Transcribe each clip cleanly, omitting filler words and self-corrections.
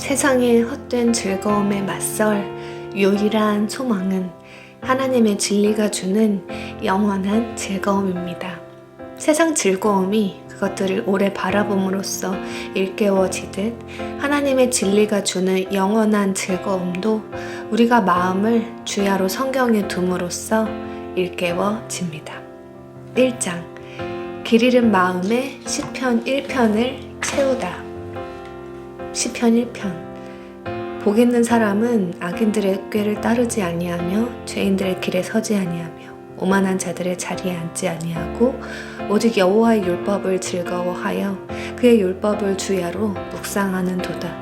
세상의 헛된 즐거움에 맞설 유일한 소망은 하나님의 진리가 주는 영원한 즐거움입니다. 세상 즐거움이 그것들을 오래 바라봄으로써 일깨워지듯 하나님의 진리가 주는 영원한 즐거움도 우리가 마음을 주야로 성경에 둠으로써 일깨워집니다. 1장 길 잃은 마음에 시편 1편을 채우다. 시편 1편 복 있는 사람은 악인들의 꾀를 따르지 아니하며 죄인들의 길에 서지 아니하며 오만한 자들의 자리에 앉지 아니하고 오직 여호와의 율법을 즐거워하여 그의 율법을 주야로 묵상하는도다.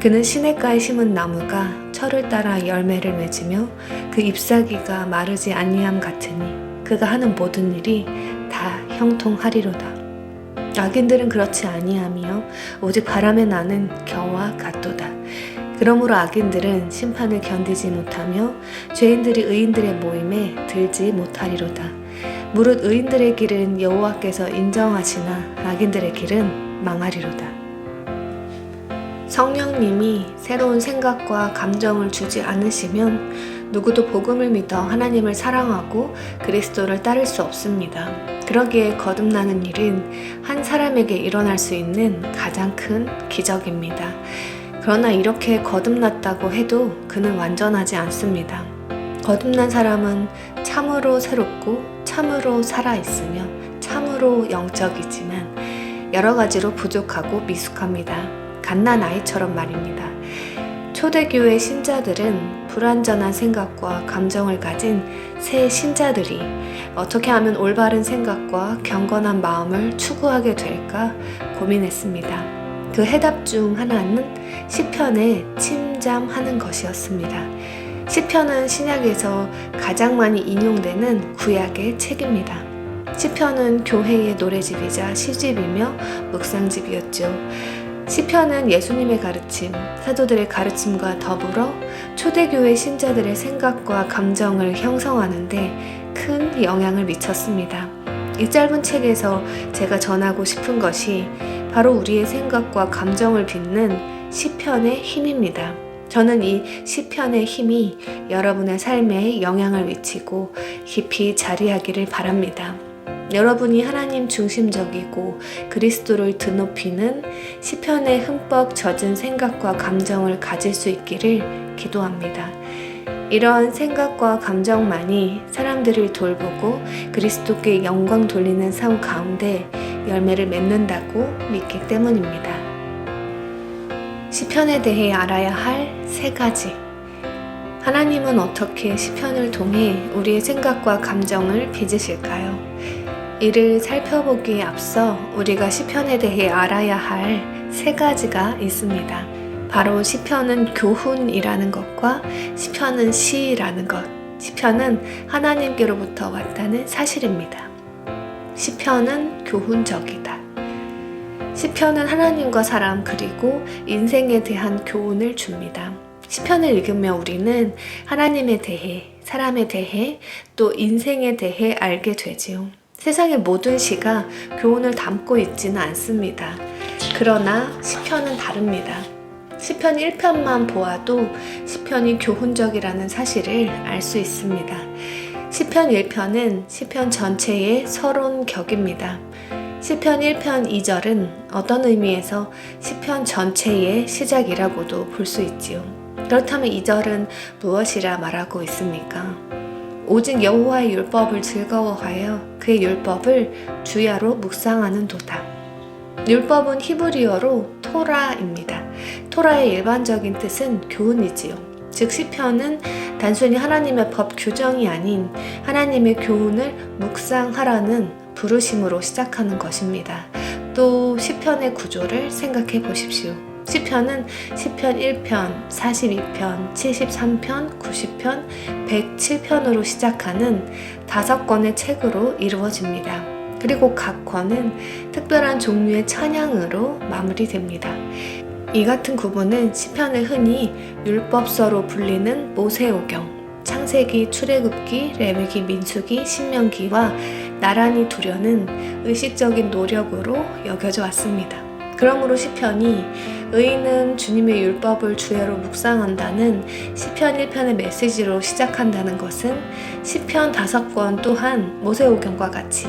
그는 시냇가에 심은 나무가 철을 따라 열매를 맺으며 그 잎사귀가 마르지 아니함 같으니 그가 하는 모든 일이 다 형통하리로다. 악인들은 그렇지 아니하며 오직 바람에 나는 겨와 같도다. 그러므로 악인들은 심판을 견디지 못하며 죄인들이 의인들의 모임에 들지 못하리로다. 무릇 의인들의 길은 여호와께서 인정하시나 악인들의 길은 망하리로다. 성령님이 새로운 생각과 감정을 주지 않으시면 누구도 복음을 믿어 하나님을 사랑하고 그리스도를 따를 수 없습니다. 그러기에 거듭나는 일은 한 사람에게 일어날 수 있는 가장 큰 기적입니다. 그러나 이렇게 거듭났다고 해도 그는 완전하지 않습니다. 거듭난 사람은 참으로 새롭고 참으로 살아있으며 참으로 영적이지만 여러 가지로 부족하고 미숙합니다. 갓난 아이처럼 말입니다. 초대교회 신자들은 불완전한 생각과 감정을 가진 새 신자들이 어떻게 하면 올바른 생각과 경건한 마음을 추구하게 될까 고민했습니다. 그 해답 중 하나는 시편에 침잠하는 것이었습니다. 시편은 신약에서 가장 많이 인용되는 구약의 책입니다. 시편은 교회의 노래집이자 시집이며 묵상집이었죠. 시편은 예수님의 가르침, 사도들의 가르침과 더불어 초대교회 신자들의 생각과 감정을 형성하는데 큰 영향을 미쳤습니다. 이 짧은 책에서 제가 전하고 싶은 것이 바로 우리의 생각과 감정을 빚는 시편의 힘입니다. 저는 이 시편의 힘이 여러분의 삶에 영향을 미치고 깊이 자리하기를 바랍니다. 여러분이 하나님 중심적이고 그리스도를 드높이는 시편에 흠뻑 젖은 생각과 감정을 가질 수 있기를 기도합니다. 이러한 생각과 감정만이 사람들을 돌보고 그리스도께 영광 돌리는 삶 가운데 열매를 맺는다고 믿기 때문입니다. 시편에 대해 알아야 할 3가지. 하나님은 어떻게 시편을 통해 우리의 생각과 감정을 빚으실까요? 이를 살펴보기에 앞서 우리가 시편에 대해 알아야 할 3가지가 있습니다. 바로 시편은 교훈이라는 것과 시편은 시라는 것, 시편은 하나님께로부터 왔다는 사실입니다. 시편은 교훈적이다. 시편은 하나님과 사람 그리고 인생에 대한 교훈을 줍니다. 시편을 읽으며 우리는 하나님에 대해, 사람에 대해, 또 인생에 대해 알게 되지요. 세상의 모든 시가 교훈을 담고 있지는 않습니다. 그러나 시편은 다릅니다. 시편 1편만 보아도 시편이 교훈적이라는 사실을 알 수 있습니다. 시편 1편은 시편 전체의 서론격입니다. 시편 1편 2절은 어떤 의미에서 시편 전체의 시작이라고도 볼 수 있지요. 그렇다면 2절은 무엇이라 말하고 있습니까? 오직 여호와의 율법을 즐거워하여 그의 율법을 주야로 묵상하는 도다. 율법은 히브리어로 토라입니다. 토라의 일반적인 뜻은 교훈이지요. 즉 시편은 단순히 하나님의 법 규정이 아닌 하나님의 교훈을 묵상하라는 부르심으로 시작하는 것입니다. 또 시편의 구조를 생각해 보십시오. 시편은 시편 1편, 42편, 73편, 90편, 107편으로 시작하는 5권의 책으로 이루어집니다. 그리고 각 권은 특별한 종류의 찬양으로 마무리됩니다. 이 같은 구분은 시편을 흔히 율법서로 불리는 모세오경, 창세기, 출애굽기, 레위기, 민수기, 신명기와 나란히 두려는 의식적인 노력으로 여겨져 왔습니다. 그러므로 시편이 의인은 주님의 율법을 주야로 묵상한다는 시편 1편의 메시지로 시작한다는 것은 시편 5권 또한 모세오경과 같이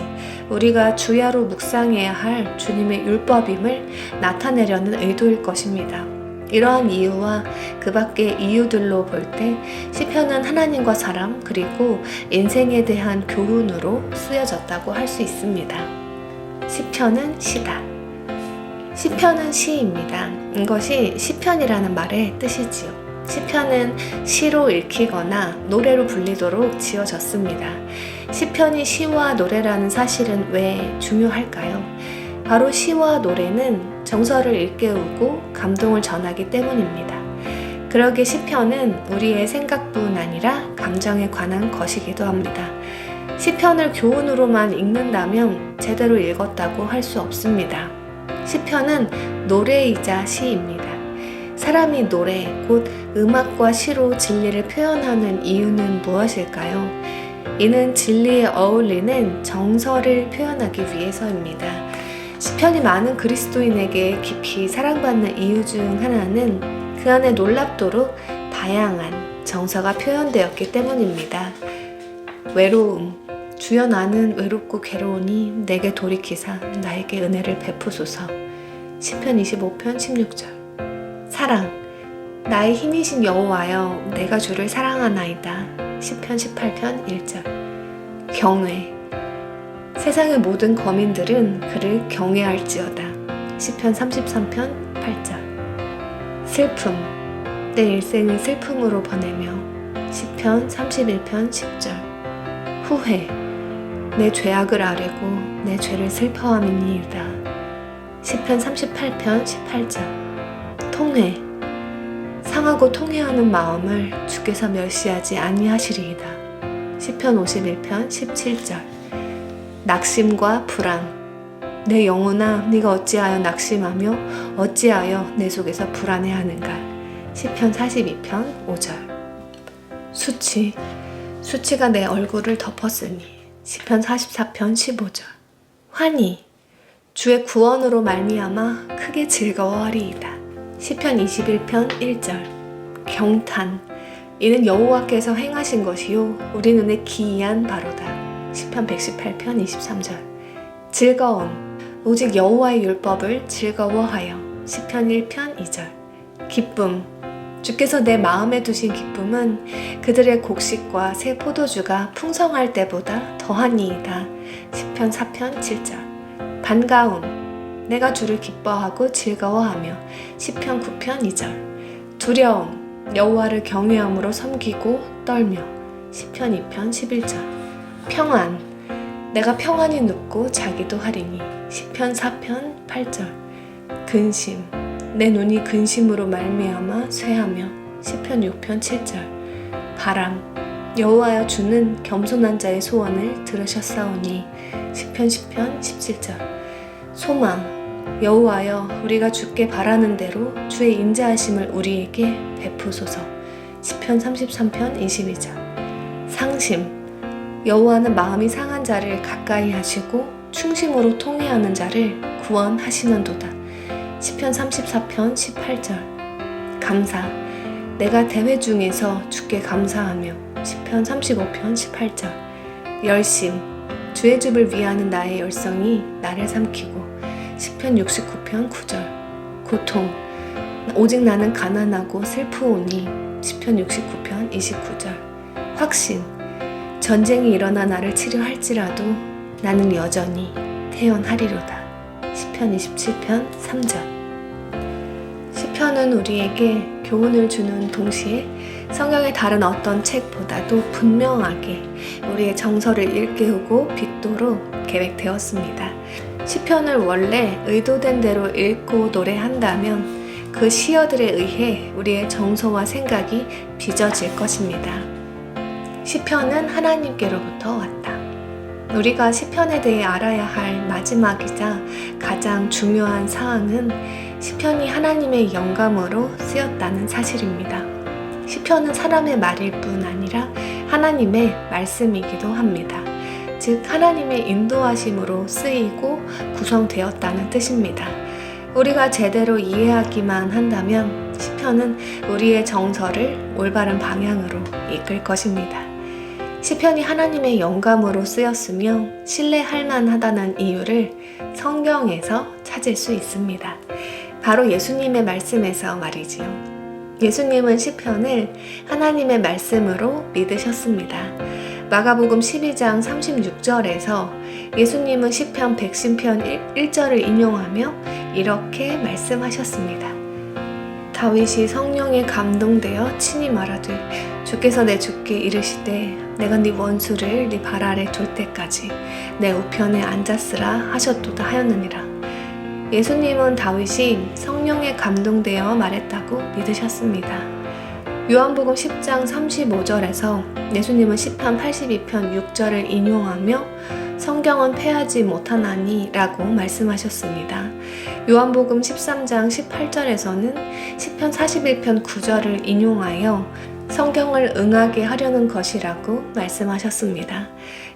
우리가 주야로 묵상해야 할 주님의 율법임을 나타내려는 의도일 것입니다. 이러한 이유와 그 밖의 이유들로 볼 때 시편은 하나님과 사람 그리고 인생에 대한 교훈으로 쓰여졌다고 할 수 있습니다. 시편은 시다. 시편은 시입니다. 이것이 시편이라는 말의 뜻이지요. 시편은 시로 읽히거나 노래로 불리도록 지어졌습니다. 시편이 시와 노래라는 사실은 왜 중요할까요? 바로 시와 노래는 정서를 일깨우고 감동을 전하기 때문입니다. 그러기에 시편은 우리의 생각뿐 아니라 감정에 관한 것이기도 합니다. 시편을 교훈으로만 읽는다면 제대로 읽었다고 할 수 없습니다. 시편은 노래이자 시입니다. 사람이 노래, 곧 음악과 시로 진리를 표현하는 이유는 무엇일까요? 이는 진리에 어울리는 정서를 표현하기 위해서입니다. 시편이 많은 그리스도인에게 깊이 사랑받는 이유 중 하나는 그 안에 놀랍도록 다양한 정서가 표현되었기 때문입니다. 외로움, 주여 나는 외롭고 괴로우니 내게 돌이키사 나에게 은혜를 베푸소서. 시편 25편 16절. 사랑, 나의 힘이신 여호와여 내가 주를 사랑하나이다. 시편 18편 1절. 경외, 세상의 모든 거민들은 그를 경외할지어다. 시편 33편 8절. 슬픔, 내 일생을 슬픔으로 보내며. 시편 31편 10절. 후회, 내 죄악을 아뢰고 내 죄를 슬퍼함이니이다. 시편 38편 18절. 통회, 상하고 통회하는 마음을 주께서 멸시하지 아니하시리이다. 시편 51편 17절. 낙심과 불안, 내 영혼아 네가 어찌하여 낙심하며 어찌하여 내 속에서 불안해하는가. 시편 42편 5절. 수치가 내 얼굴을 덮었으니. 시편 44편 15절. 환희, 주의 구원으로 말미암아 크게 즐거워하리이다. 시편 21편 1절. 경탄, 이는 여호와께서 행하신 것이요 우리 눈에 기이한 바로다. 시편 118편 23절. 즐거움, 오직 여호와의 율법을 즐거워하여. 시편 1편 2절. 기쁨, 주께서 내 마음에 두신 기쁨은 그들의 곡식과 새 포도주가 풍성할 때보다 더하니이다. 시편 4편 7절. 반가움, 내가 주를 기뻐하고 즐거워하며. 시편 9편 2절. 두려움, 여호와를 경외함으로 섬기고 떨며. 시편 2편 11절. 평안, 내가 평안히 눕고 자기도 하리니. 시편 4편 8절. 근심, 내 눈이 근심으로 말미암아 쇠하며. 시편 6편 7절. 바람, 여호와여 주는 겸손한 자의 소원을 들으셨사오니. 시편 10편 17절. 소망, 여호와여 우리가 주께 바라는 대로 주의 인자하심을 우리에게 베푸소서. 시편 33편 22절. 상심, 여호와는 마음이 상한 자를 가까이 하시고 충심으로 통회하는 자를 구원하시는도다. 시편 34편 18절. 감사, 내가 대회 중에서 주께 감사하며. 시편 35편 18절. 열심, 주의 집을 위하는 나의 열성이 나를 삼키고. 시편 69편 9절. 고통, 오직 나는 가난하고 슬프오니. 시편 69편 29절. 확신, 전쟁이 일어나 나를 치료할지라도 나는 여전히 태연하리로다. 시편 27편 3절. 시편은 우리에게 교훈을 주는 동시에 성경의 다른 어떤 책보다도 분명하게 우리의 정서를 일깨우고 빗도록 계획되었습니다. 시편을 원래 의도된 대로 읽고 노래한다면 그 시어들에 의해 우리의 정서와 생각이 빚어질 것입니다. 시편은 하나님께로부터 왔다. 우리가 시편에 대해 알아야 할 마지막이자 가장 중요한 사항은 시편이 하나님의 영감으로 쓰였다는 사실입니다. 시편은 사람의 말일 뿐 아니라 하나님의 말씀이기도 합니다. 즉 하나님의 인도하심으로 쓰이고 구성되었다는 뜻입니다. 우리가 제대로 이해하기만 한다면 시편은 우리의 정서를 올바른 방향으로 이끌 것입니다. 시편이 하나님의 영감으로 쓰였으며 신뢰할 만하다는 이유를 성경에서 찾을 수 있습니다. 바로 예수님의 말씀에서 말이지요. 예수님은 시편을 하나님의 말씀으로 믿으셨습니다. 마가복음 12장 36절에서 예수님은 시편 110편 1절을 인용하며 이렇게 말씀하셨습니다. 다윗이 성령에 감동되어 친히 말하되 주께서 내 주께 이르시되 내가 네 원수를 네 발 아래 둘 때까지 내 우편에 앉았으라 하셨도다 하였느니라. 예수님은 다윗이 성령에 감동되어 말했다고 믿으셨습니다. 요한복음 10장 35절에서 예수님은 시편 82편 6절을 인용하며 성경은 패하지 못하나니 라고 말씀하셨습니다. 요한복음 13장 18절에서는 시편 41편 9절을 인용하여 성경을 응하게 하려는 것이라고 말씀하셨습니다.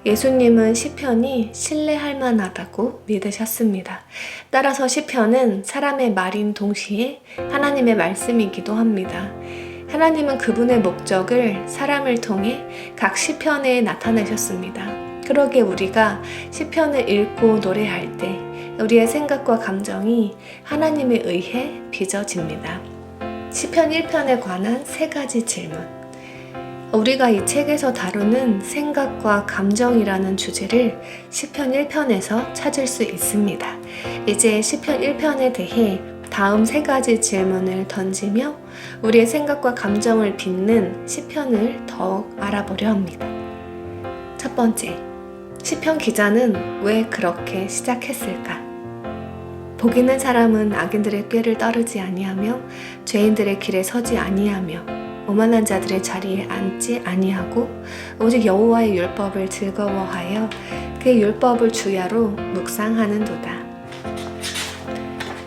예수님은 시편이 신뢰할 만하다고 믿으셨습니다. 따라서 시편은 사람의 말인 동시에 하나님의 말씀이기도 합니다. 하나님은 그분의 목적을 사람을 통해 각 시편에 나타내셨습니다. 그러기에 우리가 시편을 읽고 노래할 때 우리의 생각과 감정이 하나님에 의해 빚어집니다. 시편 1편에 관한 3가지 질문. 우리가 이 책에서 다루는 생각과 감정이라는 주제를 시편 1편에서 찾을 수 있습니다. 이제 시편 1편에 대해 다음 3가지 질문을 던지며 우리의 생각과 감정을 빚는 시편을 더욱 알아보려 합니다. 첫 번째, 시편 기자는 왜 그렇게 시작했을까? 복 있는 사람은 악인들의 꾀를 따르지 아니하며 죄인들의 길에 서지 아니하며 오만한 자들의 자리에 앉지 아니하고 오직 여호와의 율법을 즐거워하여 그 율법을 주야로 묵상하는도다.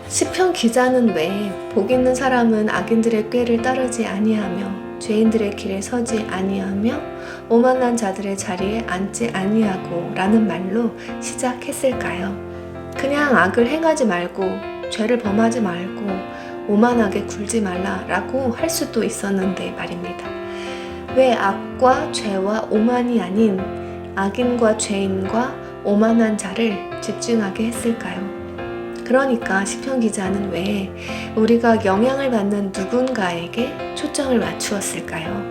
시편 기자는 왜 복 있는 사람은 악인들의 꾀를 따르지 아니하며 죄인들의 길에 서지 아니하며 오만한 자들의 자리에 앉지 아니하고 라는 말로 시작했을까요? 그냥 악을 행하지 말고 죄를 범하지 말고 오만하게 굴지 말라라고 할 수도 있었는데 말입니다. 왜 악과 죄와 오만이 아닌 악인과 죄인과 오만한 자를 집중하게 했을까요? 그러니까 시편 기자는 왜 우리가 영향을 받는 누군가에게 초점을 맞추었을까요?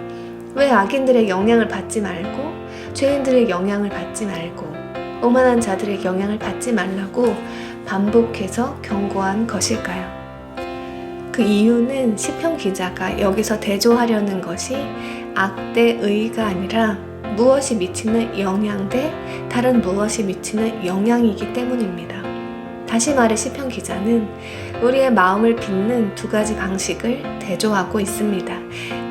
왜 악인들의 영향을 받지 말고 죄인들의 영향을 받지 말고 오만한 자들의 영향을 받지 말라고 반복해서 경고한 것일까요? 그 이유는 시편 기자가 여기서 대조하려는 것이 악 대 의가 아니라 무엇이 미치는 영향 대 다른 무엇이 미치는 영향이기 때문입니다. 다시 말해 시편 기자는 우리의 마음을 빚는 2가지 방식을 대조하고 있습니다.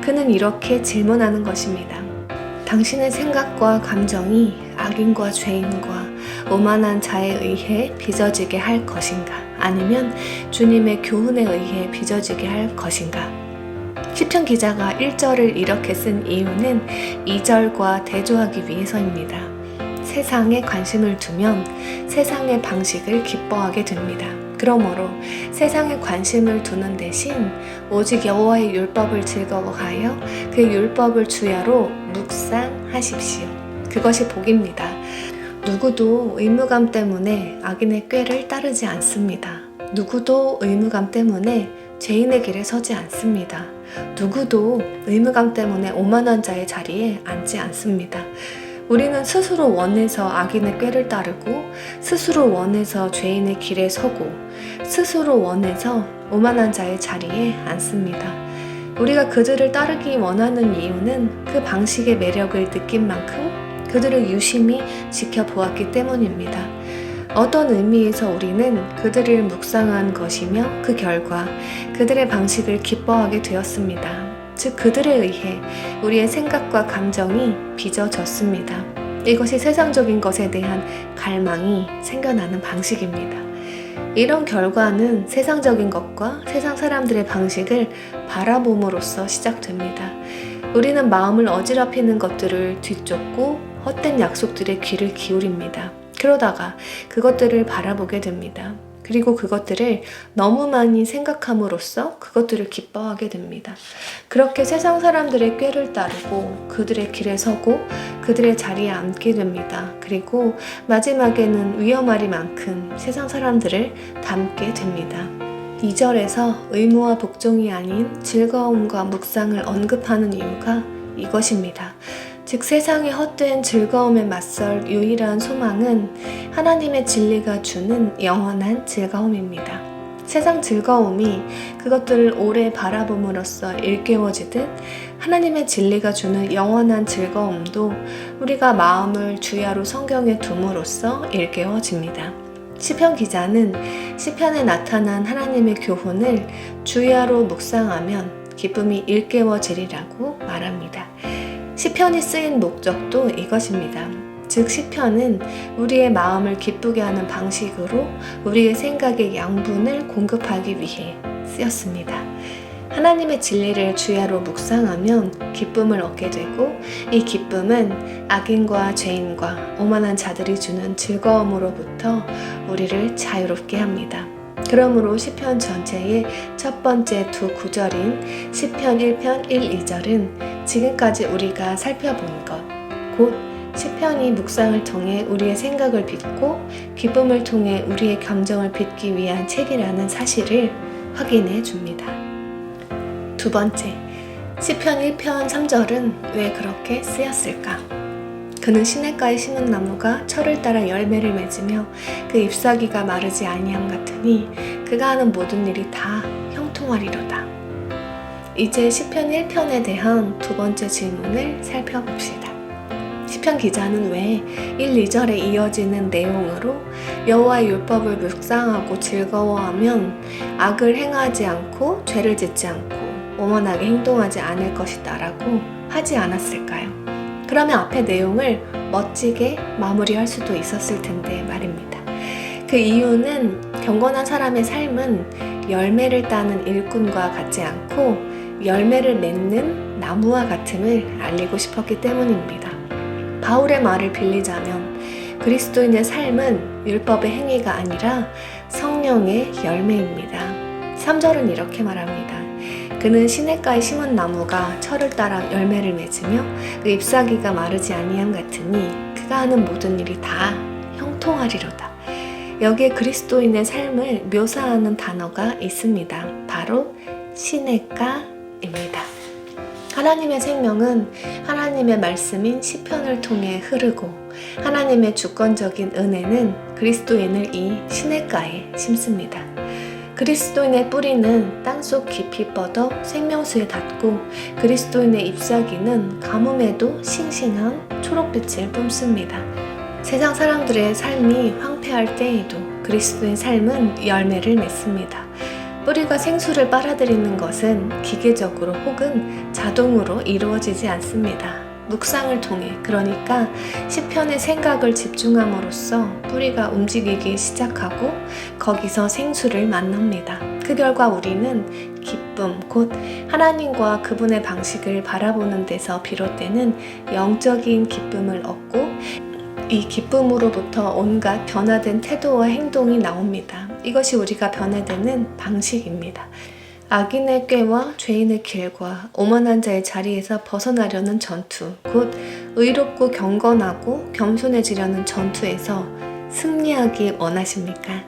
그는 이렇게 질문하는 것입니다. 당신의 생각과 감정이 악인과 죄인과 오만한 자에 의해 빚어지게 할 것인가? 아니면 주님의 교훈에 의해 빚어지게 할 것인가? 시편 기자가 1절을 이렇게 쓴 이유는 2절과 대조하기 위해서입니다. 세상에 관심을 두면 세상의 방식을 기뻐하게 됩니다. 그러므로 세상에 관심을 두는 대신 오직 여호와의 율법을 즐거워하여 그 율법을 주야로 묵상하십시오. 그것이 복입니다. 누구도 의무감 때문에 악인의 꾀를 따르지 않습니다. 누구도 의무감 때문에 죄인의 길에 서지 않습니다. 누구도 의무감 때문에 오만한 자의 자리에 앉지 않습니다. 우리는 스스로 원해서 악인의 꾀를 따르고 스스로 원해서 죄인의 길에 서고 스스로 원해서 오만한 자의 자리에 앉습니다. 우리가 그들을 따르기 원하는 이유는 그 방식의 매력을 느낀 만큼 그들을 유심히 지켜보았기 때문입니다. 어떤 의미에서 우리는 그들을 묵상한 것이며 그 결과 그들의 방식을 기뻐하게 되었습니다. 즉 그들에 의해 우리의 생각과 감정이 빚어졌습니다. 이것이 세상적인 것에 대한 갈망이 생겨나는 방식입니다. 이런 결과는 세상적인 것과 세상 사람들의 방식을 바라봄으로써 시작됩니다. 우리는 마음을 어지럽히는 것들을 뒤쫓고 헛된 약속들의 귀를 기울입니다. 그러다가 그것들을 바라보게 됩니다. 그리고 그것들을 너무 많이 생각함으로써 그것들을 기뻐하게 됩니다. 그렇게 세상 사람들의 꾀를 따르고 그들의 길에 서고 그들의 자리에 앉게 됩니다. 그리고 마지막에는 위험하리만큼 세상 사람들을 닮게 됩니다. 2절에서 의무와 복종이 아닌 즐거움과 묵상을 언급하는 이유가 이것입니다. 즉 세상의 헛된 즐거움에 맞설 유일한 소망은 하나님의 진리가 주는 영원한 즐거움입니다. 세상 즐거움이 그것들을 오래 바라봄으로써 일깨워지듯 하나님의 진리가 주는 영원한 즐거움도 우리가 마음을 주야로 성경에 둠으로써 일깨워집니다. 시편 기자는 시편에 나타난 하나님의 교훈을 주야로 묵상하면 기쁨이 일깨워지리라고 말합니다. 시편이 쓰인 목적도 이것입니다. 즉 시편은 우리의 마음을 기쁘게 하는 방식으로 우리의 생각의 양분을 공급하기 위해 쓰였습니다. 하나님의 진리를 주야로 묵상하면 기쁨을 얻게 되고 이 기쁨은 악인과 죄인과 오만한 자들이 주는 즐거움으로부터 우리를 자유롭게 합니다. 그러므로 시편 전체의 첫 번째 두 구절인 시편 1편 1, 2절은 지금까지 우리가 살펴본 것, 곧 시편이 묵상을 통해 우리의 생각을 빚고 기쁨을 통해 우리의 감정을 빚기 위한 책이라는 사실을 확인해 줍니다. 두 번째, 시편 1편 3절은 왜 그렇게 쓰였을까? 그는 시냇가에 심은 나무가 철을 따라 열매를 맺으며 그 잎사귀가 마르지 아니함 같으니 그가 하는 모든 일이 다 형통하리로다. 이제 시편 1편에 대한 두 번째 질문을 살펴봅시다. 시편 기자는 왜 1, 2절에 이어지는 내용으로 여호와의 율법을 묵상하고 즐거워하면 악을 행하지 않고 죄를 짓지 않고 오만하게 행동하지 않을 것이다 라고 하지 않았을까요? 그러면 앞의 내용을 멋지게 마무리할 수도 있었을 텐데 말입니다. 그 이유는 경건한 사람의 삶은 열매를 따는 일꾼과 같지 않고 열매를 맺는 나무와 같음을 알리고 싶었기 때문입니다. 바울의 말을 빌리자면 그리스도인의 삶은 율법의 행위가 아니라 성령의 열매입니다. 3절은 이렇게 말합니다. 그는 시냇가에 심은 나무가 철을 따라 열매를 맺으며 그 잎사귀가 마르지 아니함 같으니 그가 하는 모든 일이 다 형통하리로다. 여기에 그리스도인의 삶을 묘사하는 단어가 있습니다. 바로 시냇가입니다. 하나님의 생명은 하나님의 말씀인 시편을 통해 흐르고 하나님의 주권적인 은혜는 그리스도인을 이 시냇가에 심습니다. 그리스도인의 뿌리는 땅속 깊이 뻗어 생명수에 닿고 그리스도인의 잎사귀는 가뭄에도 싱싱한 초록빛을 뿜습니다. 세상 사람들의 삶이 황폐할 때에도 그리스도의 삶은 열매를 맺습니다. 뿌리가 생수를 빨아들이는 것은 기계적으로 혹은 자동으로 이루어지지 않습니다. 묵상을 통해, 그러니까 시편의 생각을 집중함으로써 뿌리가 움직이기 시작하고 거기서 생수를 만납니다. 그 결과 우리는 기쁨, 곧 하나님과 그분의 방식을 바라보는 데서 비롯되는 영적인 기쁨을 얻고 이 기쁨으로부터 온갖 변화된 태도와 행동이 나옵니다. 이것이 우리가 변화되는 방식입니다. 악인의 꾀와 죄인의 길과 오만한 자의 자리에서 벗어나려는 전투, 곧 의롭고 경건하고 겸손해지려는 전투에서 승리하기 원하십니까?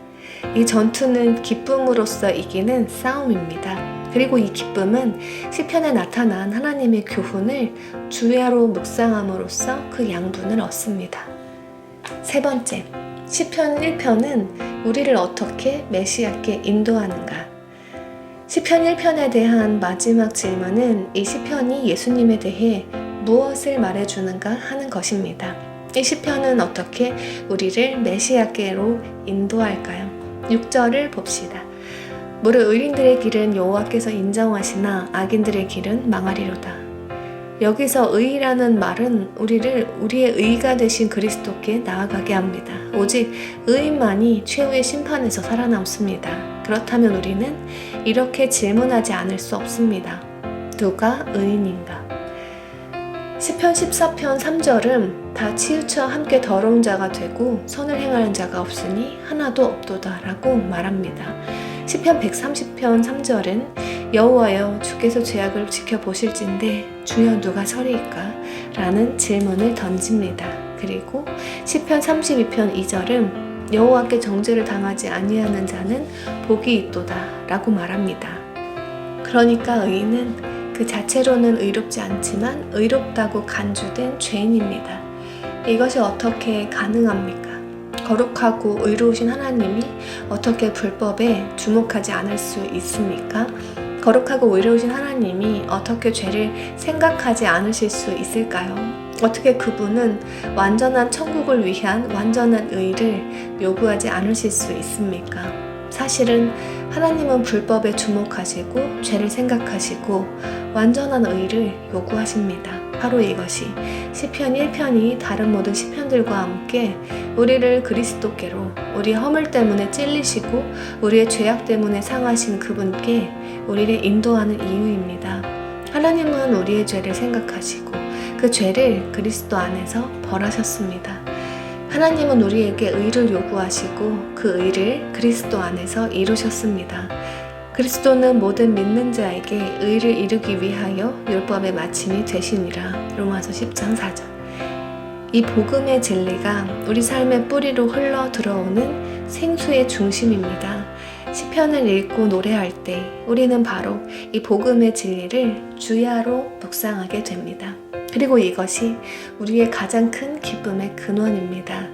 이 전투는 기쁨으로써 이기는 싸움입니다. 그리고 이 기쁨은 시편에 나타난 하나님의 교훈을 주야로 묵상함으로써 그 양분을 얻습니다. 세 번째, 시편 1편은 우리를 어떻게 메시아께 인도하는가? 시편 1편에 대한 마지막 질문은 이 시편이 예수님에 대해 무엇을 말해주는가 하는 것입니다. 이 시편은 어떻게 우리를 메시아께로 인도할까요? 6절을 봅시다. 무릇 의인들의 길은 여호와께서 인정하시나 악인들의 길은 망하리로다. 여기서 의라는 말은 우리를 우리의 의가 되신 그리스도께 나아가게 합니다. 오직 의인만이 최후의 심판에서 살아남습니다. 그렇다면 우리는 이렇게 질문하지 않을 수 없습니다. 누가 의인인가? 시편 14편 3절은 다 치우쳐 함께 더러운 자가 되고 선을 행하는 자가 없으니 하나도 없도다 라고 말합니다. 시편 130편 3절은 여호와여 주께서 죄악을 지켜보실진데 주여 누가 서리이까? 라는 질문을 던집니다. 그리고 시편 32편 2절은 여호와께 정죄를 당하지 아니하는 자는 복이 있도다 라고 말합니다. 그러니까 의인은 그 자체로는 의롭지 않지만 의롭다고 간주된 죄인입니다. 이것이 어떻게 가능합니까? 거룩하고 의로우신 하나님이 어떻게 불법에 주목하지 않을 수 있습니까? 거룩하고 의로우신 하나님이 어떻게 죄를 생각하지 않으실 수 있을까요? 어떻게 그분은 완전한 천국을 위한 완전한 의를 요구하지 않으실 수 있습니까? 사실은 하나님은 불법에 주목하시고 죄를 생각하시고 완전한 의를 요구하십니다. 바로 이것이 시편 1편이 다른 모든 시편들과 함께 우리를 그리스도께로 우리 허물 때문에 찔리시고 우리의 죄악 때문에 상하신 그분께 우리를 인도하는 이유입니다. 하나님은 우리의 죄를 생각하시고 그 죄를 그리스도 안에서 벌하셨습니다. 하나님은 우리에게 의를 요구하시고 그 의를 그리스도 안에서 이루셨습니다. 그리스도는 모든 믿는 자에게 의를 이루기 위하여 율법의 마침이 되시니라. 로마서 10장 4절. 이 복음의 진리가 우리 삶의 뿌리로 흘러 들어오는 생수의 중심입니다. 시편을 읽고 노래할 때 우리는 바로 이 복음의 진리를 주야로 묵상하게 됩니다. 그리고 이것이 우리의 가장 큰 기쁨의 근원입니다.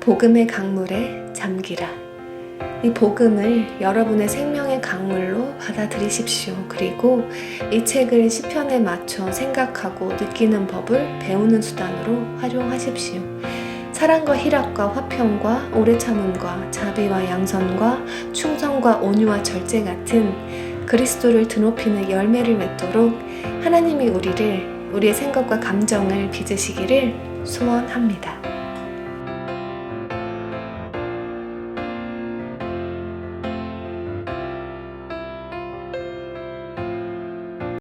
복음의 강물에 잠기라. 이 복음을 여러분의 생명의 강물로 받아들이십시오. 그리고 이 책을 시편에 맞춰 생각하고 느끼는 법을 배우는 수단으로 활용하십시오. 사랑과 희락과 화평과 오래 참음과 자비와 양선과 충성과 온유와 절제 같은 그리스도를 드높이는 열매를 맺도록 하나님이 우리의 생각과 감정을 빚으시기를 소원합니다.